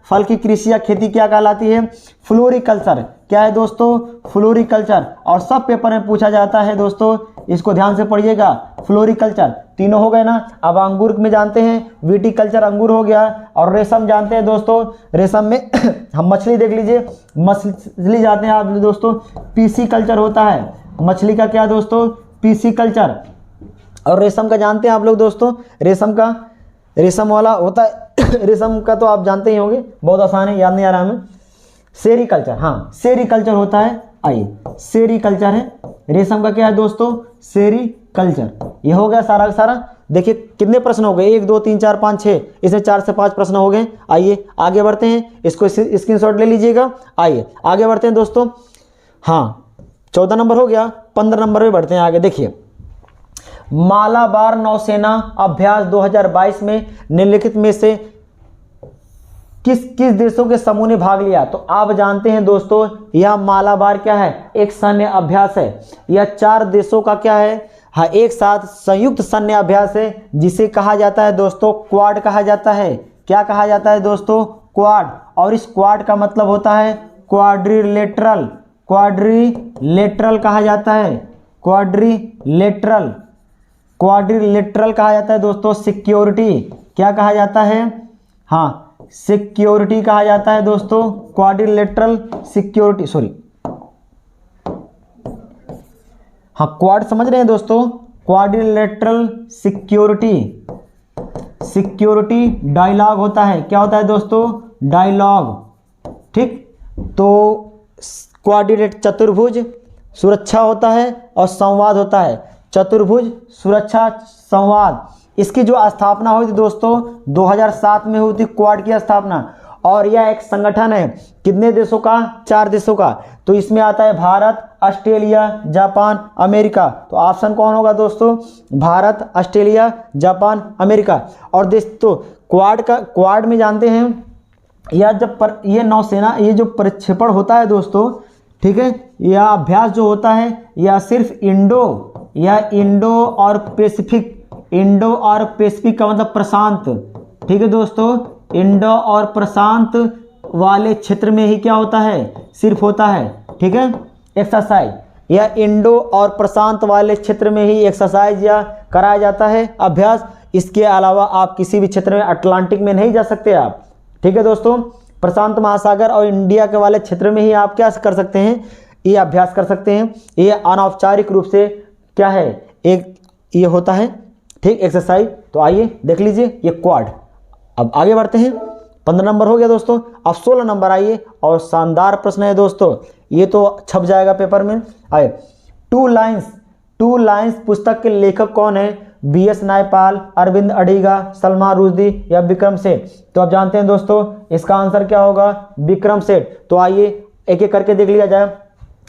फल की कृषि या खेती क्या कहलाती है? फ्लोरिकल्चर। क्या है दोस्तों? फ्लोरिकल्चर। और सब पेपर में पूछा जाता है दोस्तों, इसको ध्यान से पढ़िएगा, फ्लोरिकल्चर। तीनों हो गए ना। अब अंगूर में जानते हैं विटीकल्चर, अंगूर हो गया। और रेशम जानते हैं दोस्तों, रेशम में हम मछली देख लीजिए, मछली जानते हैं आप दोस्तों, पीसी कल्चर होता है। मछली का क्या दोस्तों? PC culture. और रेशम का जानते हैं आप लोग दोस्तों, रेशम वाला होता है रेशम का तो आप जानते ही होंगे, बहुत आसान है, याद नहीं आ रहा हमें। सेरीकल्चर, हाँ सेरीकल्चर होता है। आइए सेरीकल्चर है, रेशम का क्या है दोस्तों? सेरीकल्चर। ये हो गया सारा का सारा। देखिए कितने प्रश्न हो गए, 1 2 3 4 5 6, इसमें 4 से 5 प्रश्न हो गए। आइए आगे बढ़ते हैं, इसको स्क्रीनशॉट ले लीजिएगा। आइए आगे बढ़ते हैं दोस्तों। हाँ 14 नंबर हो गया, 15 नंबर में बढ़ते हैं आगे। देखिए मालाबार नौसेना अभ्यास 2022 में निम्नलिखित में से किस देशों के समूह ने भाग लिया? तो आप जानते हैं दोस्तों, यह मालाबार क्या है? एक सैन्य अभ्यास है। यह 4 देशों का क्या है? हाँ, एक साथ संयुक्त सैन्य अभ्यास है, जिसे कहा जाता है दोस्तों क्वाड कहा जाता है। क्या कहा जाता है दोस्तों? क्वाड। और इस क्वाड का मतलब होता है क्वाड्रिलेटरल, क्वाड्रिलेटरल कहा जाता है, क्वाड्रिलेटरल कहा जाता है दोस्तों। सिक्योरिटी, क्या कहा जाता है? हाँ सिक्योरिटी कहा जाता है दोस्तों, क्वाड्रिलेटरल सिक्योरिटी, सॉरी हाँ क्वाड समझ रहे हैं दोस्तों, क्वाड्रिलेटरल सिक्योरिटी डायलॉग होता है। क्या होता है दोस्तों? डायलॉग, ठीक। तो क्वाड्रिलेटरल चतुर्भुज सुरक्षा होता है और संवाद होता है। चतुर्भुज सुरक्षा संवाद, इसकी जो स्थापना हुई थी दोस्तों 2007 में हुई थी क्वाड की स्थापना। और यह एक संगठन है कितने देशों का? 4 देशों का। तो इसमें आता है भारत, ऑस्ट्रेलिया, जापान, अमेरिका। तो ऑप्शन कौन होगा दोस्तों? Bharat, Australia, Japan, America. और दोस्तों क्वाड में जानते हैं ये नौसेना, ये जो प्रक्षेपण होता है दोस्तों, ठीक है, यह अभ्यास जो होता है यह सिर्फ इंडो और पैसिफिक का मतलब प्रशांत, ठीक है दोस्तों, इंडो और प्रशांत वाले क्षेत्र में ही क्या होता है, सिर्फ होता है, ठीक है, एक्सरसाइज, या इंडो और प्रशांत वाले क्षेत्र में ही एक्सरसाइज या कराया जाता है अभ्यास। इसके अलावा आप किसी भी क्षेत्र में, अटलांटिक में नहीं जा सकते आप, ठीक है दोस्तों। प्रशांत महासागर और इंडिया के वाले क्षेत्र में ही आप क्या कर सकते हैं, ये अभ्यास कर सकते हैं। ये अनौपचारिक रूप से क्या है, एक ये होता है, ठीक, एक्सरसाइज। तो आइए देख लीजिए ये क्वाड। अब आगे बढ़ते हैं, 15 नंबर हो गया दोस्तों। अब 16 नंबर आइए, और शानदार प्रश्न है दोस्तों, ये तो छप जाएगा पेपर में। आए, टू लाइन्स पुस्तक के लेखक कौन है? BS नायपाल, अरविंद अडिगा, सलमान रुश्दी या विक्रम सेठ? तो आप जानते हैं दोस्तों इसका आंसर क्या होगा, विक्रम सेठ। तो आइए एक एक करके देख लिया जाए।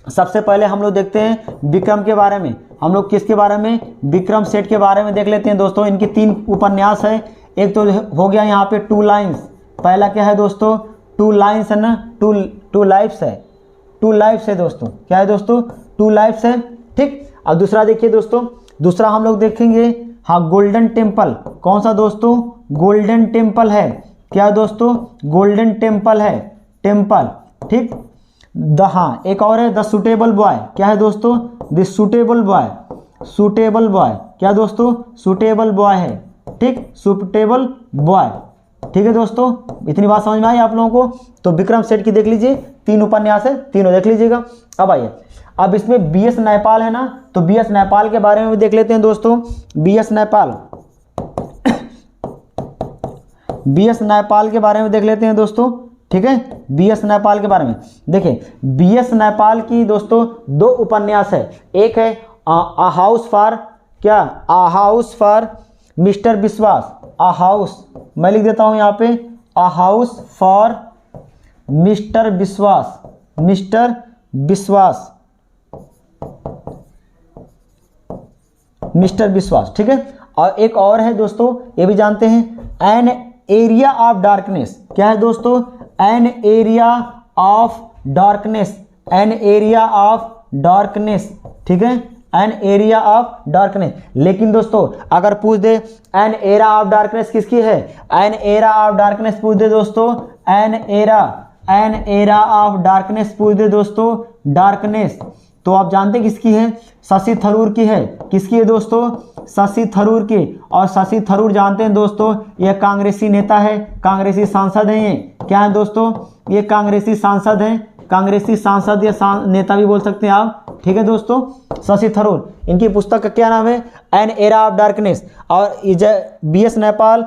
सबसे पहले हम लोग देखते हैं विक्रम के बारे में। हम लोग किसके बारे में, विक्रम सेठ के बारे में देख लेते हैं दोस्तों। इनकी 3 उपन्यास है। एक तो हो गया यहाँ पे टू लाइन्स, पहला क्या है दोस्तों, टू लाइन्स है ना, टू लाइफ्स है, टू लाइफ्स है दोस्तों। क्या है दोस्तों, टू लाइफ्स है, ठीक। अब दूसरा देखिए दोस्तों, दूसरा हम लोग देखेंगे, हाँ, गोल्डन टेम्पल। कौन सा दोस्तों, गोल्डन टेम्पल है। क्या दोस्तों, गोल्डन टेम्पल है, टेम्पल, ठीक। हाँ, एक और है द सुटेबल बॉय। क्या है दोस्तों, the suitable boy, suitable boy. क्या दोस्तों, सुटेबल बॉय है, ठीक, सुटेबल बॉय, ठीक है दोस्तों। इतनी बात समझ में आई आप लोगों को? तो विक्रम सेठ की देख लीजिए, 3 उपन्यास है, तीनों देख लीजिएगा। अब आइए, अब इसमें BS नायपाल है ना, तो BS नायपाल के बारे में भी देख लेते हैं दोस्तों। BS नायपाल BS नायपाल के बारे में देख लेते हैं दोस्तों, ठीक है। BS नायपाल के बारे में देखिए, BS नायपाल की दोस्तों 2 उपन्यास है। एक है आ हाउस फॉर, क्या, आ हाउस फॉर मिस्टर विश्वास, आ हाउस, मैं लिख देता हूं यहाँ पे, आ हाउस फॉर मिस्टर विश्वास, मिस्टर विश्वास, मिस्टर विश्वास, ठीक है। और एक और है दोस्तों, ये भी जानते हैं, एन एरिया ऑफ डार्कनेस। क्या है दोस्तों, an area of darkness, an area of darkness, ठीक है, एन एरिया ऑफ डार्कनेस। लेकिन दोस्तों अगर पूछ दे एन एरा ऑफ डार्कनेस किसकी है, एन एरा ऑफ डार्कनेस पूछ दे दोस्तों, एन एरा ऑफ डार्कनेस पूछ दे दोस्तों, डार्कनेस, तो आप जानते किसकी है, शशि थरूर की है। किसकी है दोस्तों, शशि थरूर की। और शशि थरूर जानते हैं दोस्तों, ये कांग्रेसी नेता है, कांग्रेसी सांसद हैं ये। क्या है दोस्तों, ये कांग्रेसी सांसद हैं, कांग्रेसी सांसद या नेता भी बोल सकते हैं आप, ठीक है दोस्तों, शशि थरूर। इनकी पुस्तक का क्या नाम है, एन एरा ऑफ डार्कनेस। और BS Naipal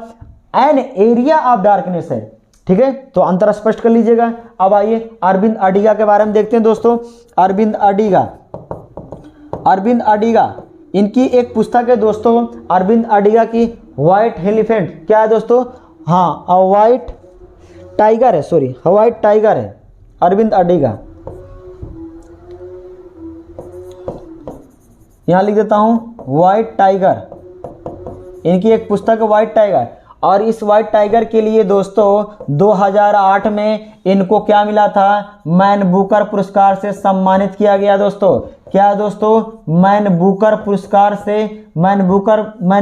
an area of darkness है, ठीक है। तो अंतर स्पष्ट कर लीजिएगा। अब आइए अरविंद अडिगा के बारे में देखते हैं दोस्तों। अरविंद अडिगा, इनकी एक पुस्तक है दोस्तों, अरविंद अडिगा की, व्हाइट एलिफेंट। क्या है दोस्तों, हाँ, व्हाइट टाइगर है, सॉरी, व्हाइट टाइगर है, अरविंद अडिगा। यहां लिख देता हूं व्हाइट टाइगर, इनकी एक पुस्तक है व्हाइट टाइगर। और इस व्हाइट टाइगर के लिए दोस्तों 2008 में इनको क्या मिला था, मैन बुकर पुरस्कार से सम्मानित किया गया दोस्तों। क्या दोस्तों, मैन बुकर पुरस्कार से, मैन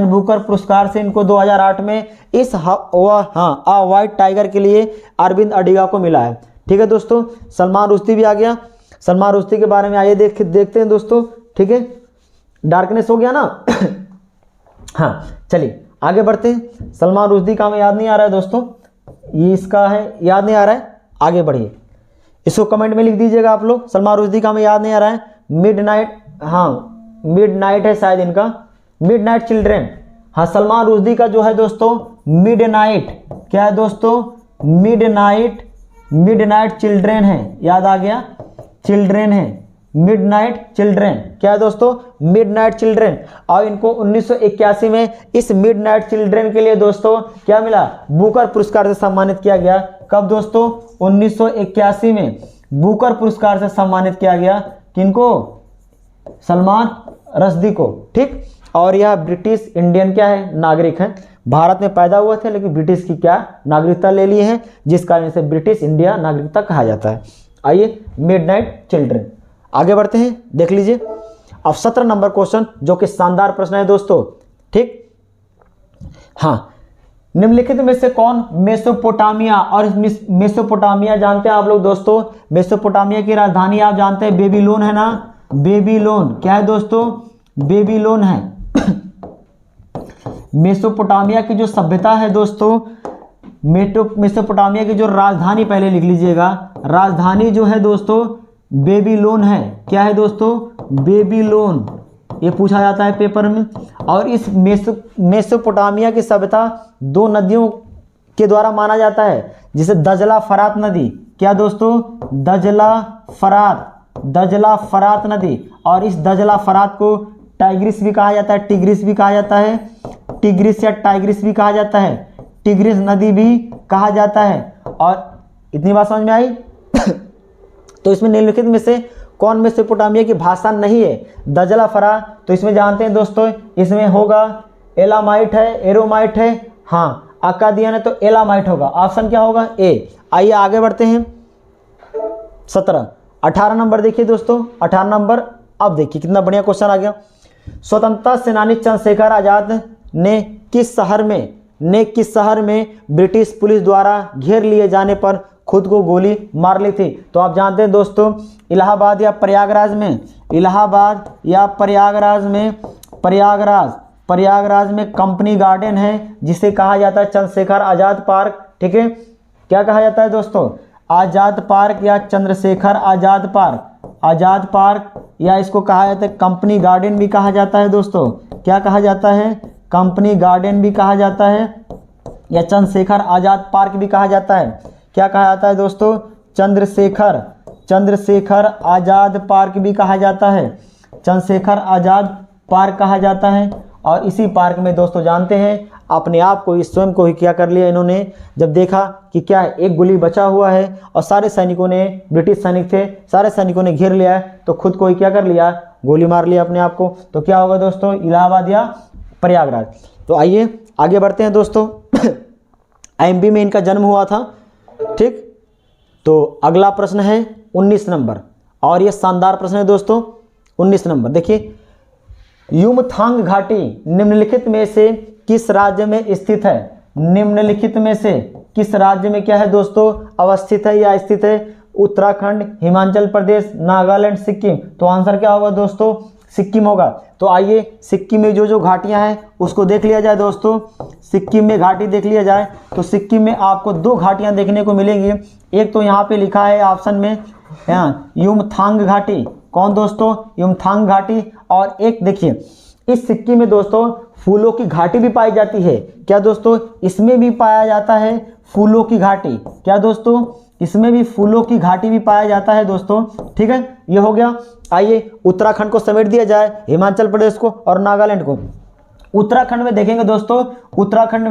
बुकर पुरस्कार से इनको 2008 में इस व्हाइट टाइगर के लिए अरविंद अडिगा को मिला है, ठीक है दोस्तों। सलमान रुश्दी भी आ गया। सलमान रुश्दी के बारे में आइए देखते हैं दोस्तों, ठीक है। डार्कनेस हो गया ना हाँ, चलिए आगे बढ़ते हैं। सलमान रुश्दी का हमें याद नहीं आ रहा है दोस्तों, ये इसका है, याद नहीं आ रहा है, आगे बढ़िए, इसको कमेंट में लिख दीजिएगा आप लोग। सलमान रुश्दी का हमें याद नहीं आ रहा है। मिडनाइट, हाँ, मिडनाइट है शायद इनका, मिडनाइट चिल्ड्रेन। हाँ, सलमान रुश्दी का जो है दोस्तों मिडनाइट, क्या है दोस्तों, मिडनाइट चिल्ड्रेन है, याद आ गया, चिल्ड्रेन है, मिडनाइट चिल्ड्रेन। क्या है दोस्तों, मिडनाइट चिल्ड्रेन। और इनको 1981 में इस मिडनाइट चिल्ड्रेन के लिए दोस्तों क्या मिला, बुकर पुरस्कार से सम्मानित किया गया। कब दोस्तों, 1981 में बुकर पुरस्कार से सम्मानित किया गया। किनको, सलमान रुश्दी को, ठीक। और यह ब्रिटिश इंडियन क्या है, नागरिक है। भारत में पैदा हुए थे लेकिन ब्रिटिश की क्या नागरिकता ले लिए हैं, जिस कारण से ब्रिटिश इंडिया नागरिकता कहा जाता है। आइए, मिडनाइट चिल्ड्रेन, आगे बढ़ते हैं, देख लीजिए। अब 17 नंबर क्वेश्चन, जो कि शानदार प्रश्न है दोस्तों, ठीक। हाँ, निम्नलिखित में से कौन मेसोपोटामिया, और मेसोपोटामिया जानते हैं आप लोग दोस्तों, मेसोपोटामिया की राजधानी आप जानते हैं बेबीलोन है ना, बेबीलोन क्या है दोस्तों, बेबीलोन है। मेसोपोटामिया की जो सभ्यता है दोस्तों, मेसोपोटामिया की जो राजधानी, पहले लिख लीजिएगा, राजधानी जो है दोस्तों बेबीलोन है। क्या है दोस्तों, बेबीलोन, ये पूछा जाता है पेपर में। और इस मेसोपोटामिया की सभ्यता दो नदियों के द्वारा माना जाता है, जिसे दजला फरात नदी, क्या दोस्तों, दजला फरात नदी, और इस दजला फरात को टाइग्रिस भी कहा जाता है, टिग्रिस भी कहा जाता है, टिग्रिस या टाइग्रिस भी कहा जाता है, टिग्रिस नदी भी कहा जाता है। और इतनी बात समझ में आई। तो इसमें निम्नलिखित में से कौन मेसोपोटामिया की भाषा नहीं है, दजला फरा, तो इसमें जानते हैं दोस्तों, इसमें होगा एलामाइट है, एरोमाइट है, हाँ अक्कादियन है तो एलामाइट होगा, ऑप्शन क्या होगा ए। आइए आगे बढ़ते हैं। 17 18 नंबर देखिए दोस्तों, 18 नंबर, अब देखिए कितना बढ़िया क्वेश्चन आ गया। स्वतंत्रता सेनानी चंद्रशेखर आजाद ने किस शहर में ब्रिटिश पुलिस द्वारा घेर लिए जाने पर खुद को गोली मार ली थी? तो आप जानते हैं दोस्तों, इलाहाबाद या प्रयागराज में, इलाहाबाद या प्रयागराज में कंपनी गार्डन है, जिसे कहा जाता है चंद्रशेखर आजाद पार्क। ठीक है, क्या कहा जाता है दोस्तों, आजाद पार्क या चंद्रशेखर आजाद पार्क, या इसको कहा जाता है कंपनी गार्डन भी कहा जाता है दोस्तों। क्या कहा जाता है, कंपनी गार्डन भी कहा जाता है, या चंद्रशेखर आजाद पार्क भी कहा जाता है। क्या कहा जाता है दोस्तों, चंद्रशेखर आजाद पार्क भी कहा जाता है, चंद्रशेखर आजाद पार्क कहा जाता है। और इसी पार्क में दोस्तों जानते हैं, अपने आप को, इस स्वयं को ही क्या कर लिया इन्होंने, जब देखा कि क्या है, एक गोली बचा हुआ है और सारे सैनिकों ने, ब्रिटिश सैनिक थे, सारे सैनिकों ने घेर लिया है, तो खुद को ही क्या कर लिया, गोली मार लिया अपने आप को। तो क्या होगा दोस्तों, इलाहाबाद या प्रयागराज। तो आइए आगे बढ़ते हैं दोस्तों। एमपी में इनका जन्म हुआ था। ठीक, तो अगला प्रश्न है 19 नंबर, और ये शानदार प्रश्न है दोस्तों। 19 नंबर देखिए, युमथांग घाटी निम्नलिखित में से किस राज्य में स्थित है? निम्नलिखित में से किस राज्य में क्या है दोस्तों, अवस्थित है या स्थित है? उत्तराखंड, हिमाचल प्रदेश, नागालैंड, सिक्किम। तो आंसर क्या होगा दोस्तों, सिक्किम होगा। तो आइए सिक्किम में जो घाटियां हैं उसको देख लिया जाए दोस्तों। सिक्किम में घाटी देख लिया जाए तो सिक्किम में आपको दो घाटियां देखने को मिलेंगी। एक तो यहाँ पे लिखा है ऑप्शन में, युमथांग घाटी। कौन दोस्तों, युमथांग घाटी। और एक देखिए, इस सिक्किम में दोस्तों फूलों की घाटी भी पाई जाती है। क्या दोस्तों, इसमें भी पाया जाता है फूलों की घाटी। क्या दोस्तों, इसमें भी फूलों की घाटी भी पाया जाता है दोस्तों। ठीक है, ये हो गया। आइए उत्तराखंड को समेट दिया जाए, हिमाचल प्रदेश को और नागालैंड को। उत्तराखंड में देखेंगे दोस्तों, उत्तराखंड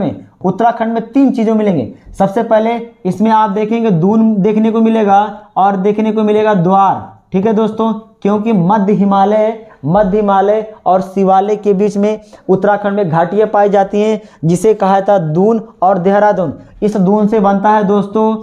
में तीन चीज़ें मिलेंगे। सबसे पहले इसमें आप देखेंगे दून देखने को मिलेगा और देखने को मिलेगा द्वार। ठीक है दोस्तों, क्योंकि मध्य हिमालय और शिवालय के बीच में उत्तराखंड में घाटियाँ पाई जाती हैं, जिसे कहा जाता है दून और देहरादून। इस दून से बनता है दोस्तों,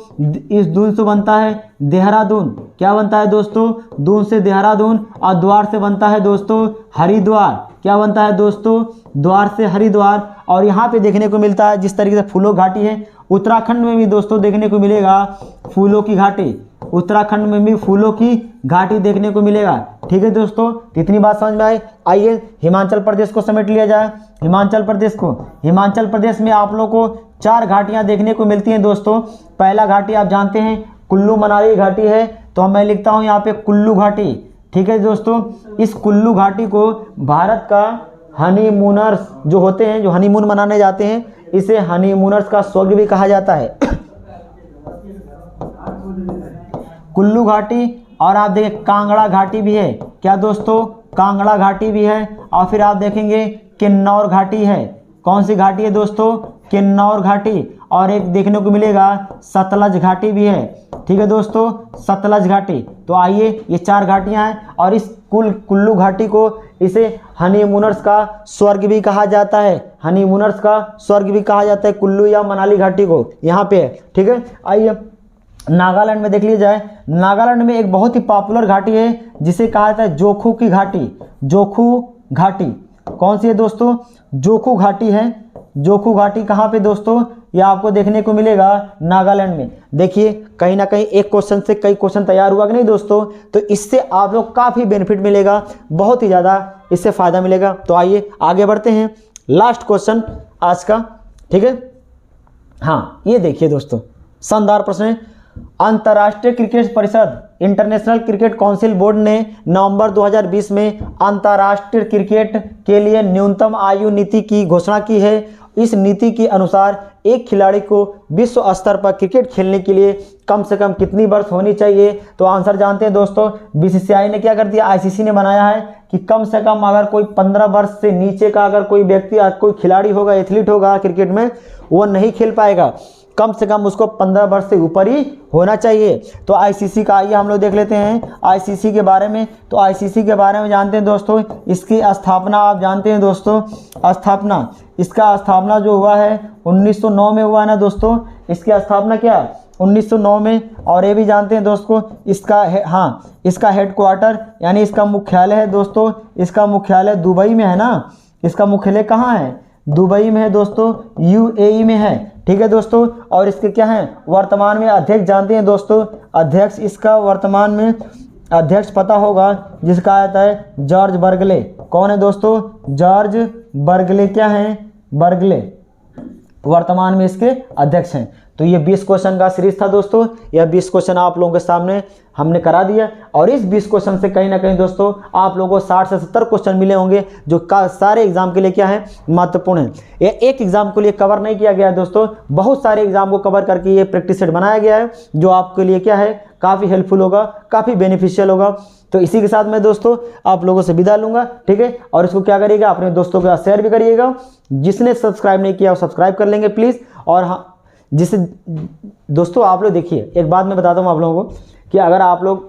इस दून से बनता है देहरादून। क्या बनता है दोस्तों, दून से देहरादून। और द्वार से बनता है दोस्तों हरिद्वार। क्या बनता है दोस्तों, द्वार से हरिद्वार। और यहाँ पे देखने को मिलता है जिस तरीके से फूलों घाटी है, उत्तराखंड में भी दोस्तों देखने को मिलेगा फूलों की घाटी। उत्तराखंड में भी फूलों की घाटी देखने को मिलेगा। ठीक है दोस्तों, इतनी बात समझ में आई। आइए हिमाचल प्रदेश को समेट लिया जाए। हिमाचल प्रदेश में आप लोगों को 4 घाटियां देखने को मिलती हैं दोस्तों। पहला घाटी आप जानते हैं कुल्लू मनाली घाटी है, तो मैं लिखता हूं यहाँ पे कुल्लू घाटी। ठीक है दोस्तों, इस कुल्लू घाटी को भारत का हनीमूनर्स जो होते हैं, जो हनीमून मनाने जाते हैं, इसे हनीमूनर्स का स्वर्ग भी कहा जाता है, कुल्लू घाटी। और आप देखें कांगड़ा घाटी भी है। क्या दोस्तों, कांगड़ा घाटी भी है। और फिर आप देखेंगे किन्नौर घाटी है। कौन सी घाटी है दोस्तों, किन्नौर घाटी। और एक देखने को मिलेगा सतलज घाटी भी है। ठीक है दोस्तों, सतलज घाटी। तो आइए, ये 4 घाटियां हैं और इस कुल्लू घाटी को, इसे हनीमूनर्स का स्वर्ग भी कहा जाता है। हनीमूनर्स का स्वर्ग भी कहा जाता है कुल्लू या मनाली घाटी को, यहाँ पे है। ठीक है, आइए नागालैंड में देख लिया जाए। नागालैंड में एक बहुत ही पॉपुलर घाटी है जिसे कहा जाता है जोखू की घाटी। जोखू घाटी कौन सी है दोस्तों, जोखू घाटी है। जोखू घाटी कहाँ पे दोस्तों, ये आपको देखने को मिलेगा नागालैंड में। देखिए कहीं ना कहीं एक क्वेश्चन से कई क्वेश्चन तैयार हुआ कि नहीं दोस्तों, तो इससे आप लोग काफ़ी बेनिफिट मिलेगा, बहुत ही ज़्यादा इससे फ़ायदा मिलेगा। तो आइए आगे बढ़ते हैं, लास्ट क्वेश्चन आज का, ठीक है। हाँ ये देखिए दोस्तों, शानदार प्रश्न है। अंतर्राष्ट्रीय क्रिकेट परिषद इंटरनेशनल क्रिकेट काउंसिल बोर्ड ने नवंबर 2020 में अंतर्राष्ट्रीय क्रिकेट के लिए न्यूनतम आयु नीति की घोषणा की है। इस नीति के अनुसार एक खिलाड़ी को विश्व स्तर पर क्रिकेट खेलने के लिए कम से कम कितनी वर्ष होनी चाहिए? तो आंसर जानते हैं दोस्तों, बीसीसीआई ने क्या कर दिया, आईसीसी ने बनाया है कि कम से कम अगर कोई 15 वर्ष से नीचे का अगर कोई व्यक्ति, कोई खिलाड़ी होगा, एथलीट होगा क्रिकेट में, वो नहीं खेल पाएगा, कम से कम उसको 15 वर्ष से ऊपर ही होना चाहिए। तो आईसीसी का आइए हम लोग देख लेते हैं आईसीसी के बारे में। तो आईसीसी के बारे में जानते हैं दोस्तों, इसकी स्थापना आप जानते हैं दोस्तों, इसका स्थापना जो हुआ है 1909 में हुआ है ना दोस्तों, इसकी स्थापना क्या 1909 में। और ये भी जानते हैं दोस्तों, इसका हेडक्वार्टर यानी इसका मुख्यालय है दोस्तों, इसका मुख्यालय दुबई में है ना। इसका मुख्यालय कहाँ है, दुबई में है दोस्तों, यूएई में है, ठीक है दोस्तों। और इसके क्या है वर्तमान में अध्यक्ष जानते हैं दोस्तों, अध्यक्ष इसका वर्तमान में अध्यक्ष पता होगा, जिसका आता है जॉर्ज बर्गले। कौन है दोस्तों, जॉर्ज बर्गले, क्या है बर्गले, वर्तमान में इसके अध्यक्ष हैं। तो ये 20 क्वेश्चन का सीरीज था दोस्तों, यह 20 क्वेश्चन आप लोगों के सामने हमने करा दिया। और इस 20 क्वेश्चन से कहीं ना कहीं दोस्तों आप लोगों को 60 से 70 क्वेश्चन मिले होंगे, जो सारे एग्जाम के लिए क्या है महत्वपूर्ण है। ये एक एग्जाम के लिए कवर नहीं किया गया है दोस्तों, बहुत सारे एग्जाम को कवर करके ये प्रैक्टिस सेट बनाया गया है, जो आपके लिए क्या है काफ़ी हेल्पफुल होगा, काफ़ी बेनिफिशियल होगा। तो इसी के साथ मैं दोस्तों आप लोगों से विदा लूँगा, ठीक है। और इसको क्या करिएगा, अपने दोस्तों के साथ शेयर भी करिएगा, जिसने सब्सक्राइब नहीं किया वो सब्सक्राइब कर लेंगे प्लीज़। और हाँ, जिससे दोस्तों आप लोग देखिए, एक बात मैं बताता हूँ आप लोगों को कि अगर आप लोग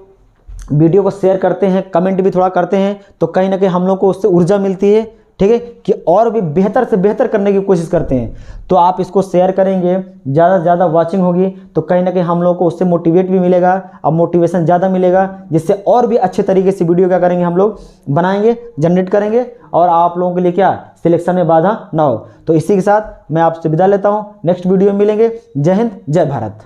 वीडियो को शेयर करते हैं, कमेंट भी थोड़ा करते हैं, तो कहीं ना कहीं हम लोग को उससे ऊर्जा मिलती है, ठीक है, कि और भी बेहतर से बेहतर करने की कोशिश करते हैं। तो आप इसको शेयर करेंगे, ज़्यादा से ज़्यादा वॉचिंग होगी, तो कहीं ना कहीं हम लोग को उससे मोटिवेट भी मिलेगा, अब मोटिवेशन ज़्यादा मिलेगा, जिससे और भी अच्छे तरीके से वीडियो क्या करेंगे हम लोग बनाएंगे, जनरेट करेंगे, और आप लोगों के लिए क्या सिलेक्शन में बाधा ना हो। तो इसी के साथ मैं आपसे विदा लेता हूँ, नेक्स्ट वीडियो में मिलेंगे। जय हिंद, जय भारत।